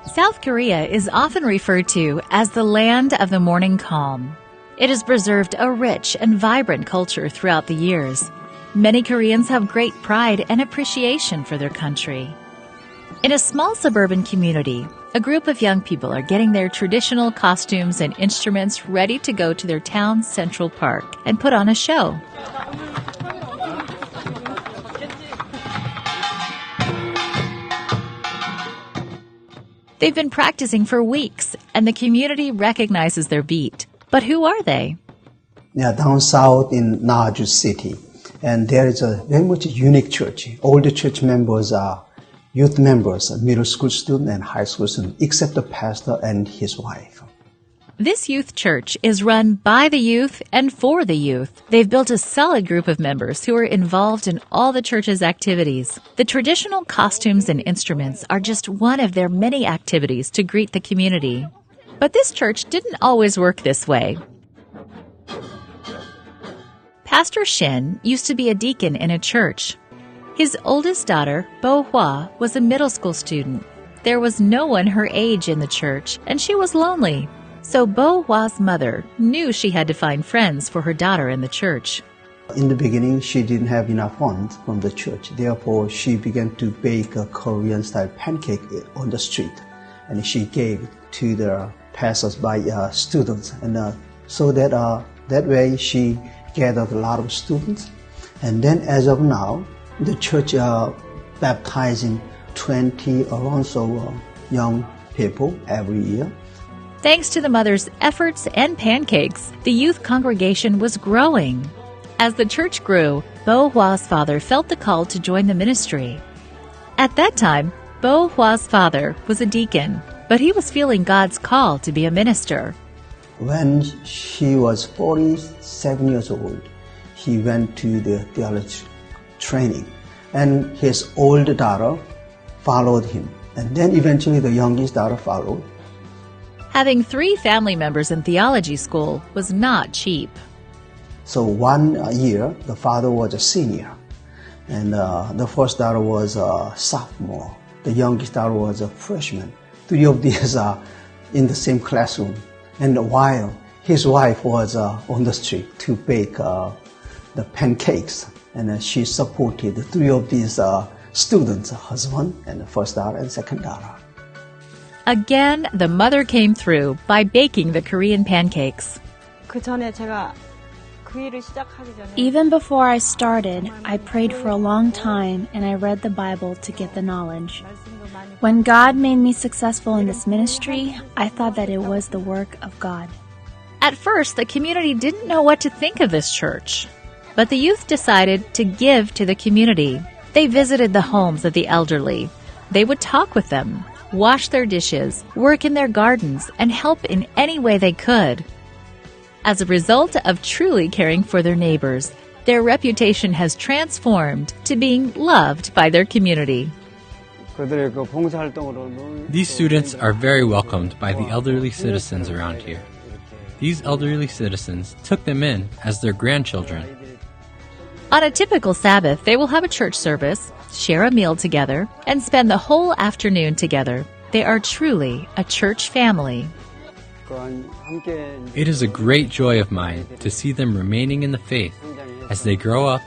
South Korea is often referred to as the land of the morning calm. It has preserved a rich and vibrant culture throughout the years. Many Koreans have great pride and appreciation for their country. In a small suburban community, a group of young people are getting their traditional costumes and instruments ready to go to their town's central park and put on a show. They've been practicing for weeks, and the community recognizes their beat. But who are they? They are down south in Junij city, and there is a very much unique church. All the church members are youth members, middle school students and high school students, except the pastor and his wife. This youth church is run by the youth and for the youth. They've built a solid group of members who are involved in all the church's activities. The traditional costumes and instruments are just one of their many activities to greet the community. But this church didn't always work this way. Pastor Shin used to be a deacon in a church. His oldest daughter, Bo Hwa, was a middle school student. There was no one her age in the church, and she was lonely. So Bo Hwa's mother knew she had to find friends for her daughter in the church. In the beginning, she didn't have enough funds from the church. Therefore, she began to bake a Korean-style pancake on the street. And she gave it to the passers-by students. And so that way, she gathered a lot of students. And then as of now, the church baptizing 20 or also young people every year. Thanks to the mother's efforts and pancakes, the youth congregation was growing. As the church grew, Bo Hwa's father felt the call to join the ministry. At that time, Bo Hwa's father was a deacon, but he was feeling God's call to be a minister. When he was 47 years old, he went to the theology training, and his older daughter followed him, and then eventually the youngest daughter followed. Having 3 family members in theology school was not cheap. So one year, the father was a senior, and the first daughter was a sophomore. The youngest daughter was a freshman. 3 of these are in the same classroom. And while his wife was on the street to bake the pancakes, and she supported 3 of these students, her husband, and the first daughter and second daughter. Again, the mother came through by baking the Korean pancakes. Even before I started, I prayed for a long time and I read the Bible to get the knowledge. When God made me successful in this ministry, I thought that it was the work of God. At first, the community didn't know what to think of this church. But the youth decided to give to the community. They visited the homes of the elderly. They would talk with them, wash their dishes, work in their gardens, and help in any way they could. As a result of truly caring for their neighbors, their reputation has transformed to being loved by their community. These students are very welcomed by the elderly citizens around here. These elderly citizens took them in as their grandchildren. On a typical Sabbath, they will have a church service, share a meal together, and spend the whole afternoon together. They are truly a church family. It is a great joy of mine to see them remaining in the faith as they grow up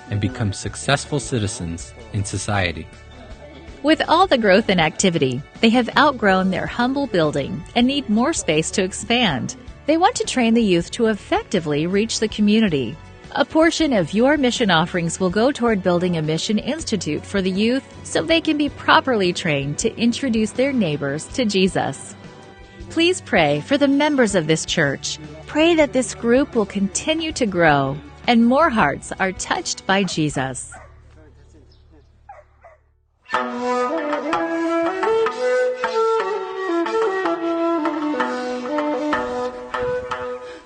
and become successful citizens in society. With all the growth and activity, they have outgrown their humble building and need more space to expand. They want to train the youth to effectively reach the community. A portion of your mission offerings will go toward building a mission institute for the youth so they can be properly trained to introduce their neighbors to Jesus. Please pray for the members of this church. Pray that this group will continue to grow and more hearts are touched by Jesus.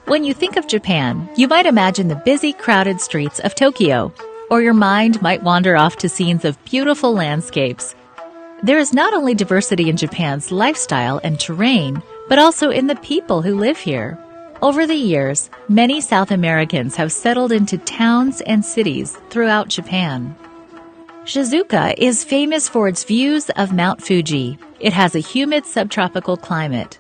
When you think of Japan, you might imagine the busy, crowded streets of Tokyo, or your mind might wander off to scenes of beautiful landscapes. There is not only diversity in Japan's lifestyle and terrain, but also in the people who live here. Over the years, many South Americans have settled into towns and cities throughout Japan. Shizuoka is famous for its views of Mount Fuji. It has a humid subtropical climate.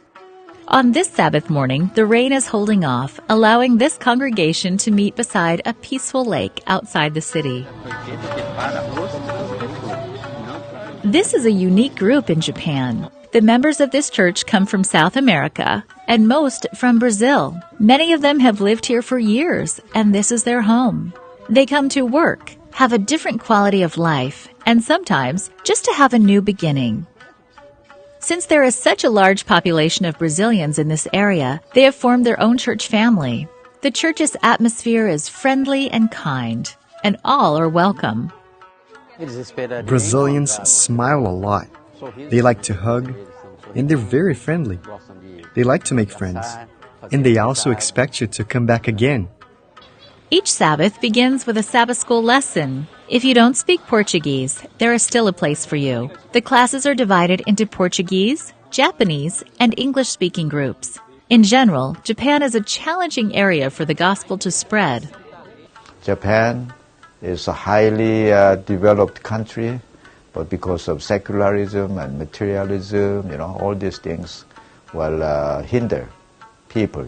On this Sabbath morning, the rain is holding off, allowing this congregation to meet beside a peaceful lake outside the city. This is a unique group in Japan. The members of this church come from South America, and most from Brazil. Many of them have lived here for years, and this is their home. They come to work, have a different quality of life, and sometimes just to have a new beginning. Since there is such a large population of Brazilians in this area, they have formed their own church family. The church's atmosphere is friendly and kind, and all are welcome. Brazilians smile a lot. They like to hug, and they're very friendly. They like to make friends, and they also expect you to come back again. Each Sabbath begins with a Sabbath school lesson. If you don't speak Portuguese, there is still a place for you. The classes are divided into Portuguese, Japanese, and English-speaking groups. In general, Japan is a challenging area for the gospel to spread. Japan is a highly developed country, but because of secularism and materialism, all these things will hinder people,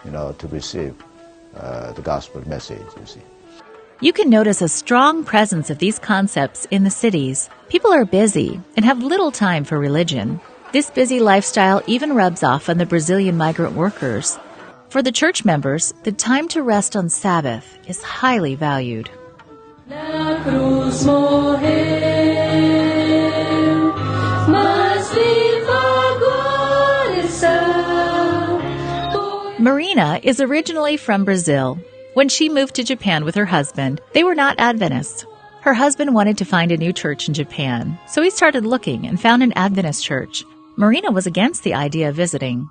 to receive the gospel message, you see. You can notice a strong presence of these concepts in the cities. People are busy and have little time for religion. This busy lifestyle even rubs off on the Brazilian migrant workers. For the church members, the time to rest on Sabbath is highly valued. Marina is originally from Brazil. When she moved to Japan with her husband, they were not Adventists. Her husband wanted to find a new church in Japan, so he started looking and found an Adventist church. Marina was against the idea of visiting.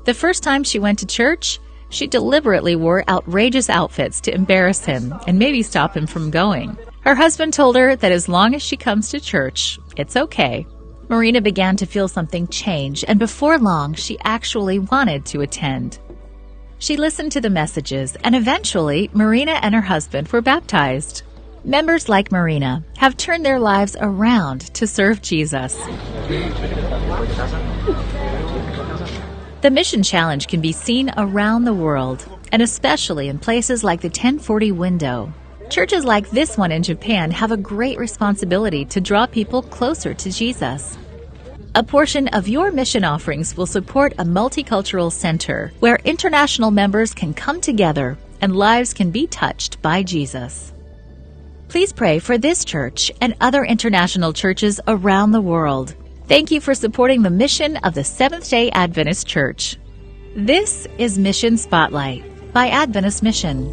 The first time she went to church, she deliberately wore outrageous outfits to embarrass him and maybe stop him from going. Her husband told her that as long as she comes to church, it's okay. Marina began to feel something change, and before long, she actually wanted to attend. She listened to the messages, and eventually, Marina and her husband were baptized. Members like Marina have turned their lives around to serve Jesus. The Mission Challenge can be seen around the world, and especially in places like the 1040 window. Churches like this one in Japan have a great responsibility to draw people closer to Jesus. A portion of your mission offerings will support a multicultural center where international members can come together and lives can be touched by Jesus. Please pray for this church and other international churches around the world. Thank you for supporting the mission of the Seventh-day Adventist Church. This is Mission Spotlight by Adventist Mission.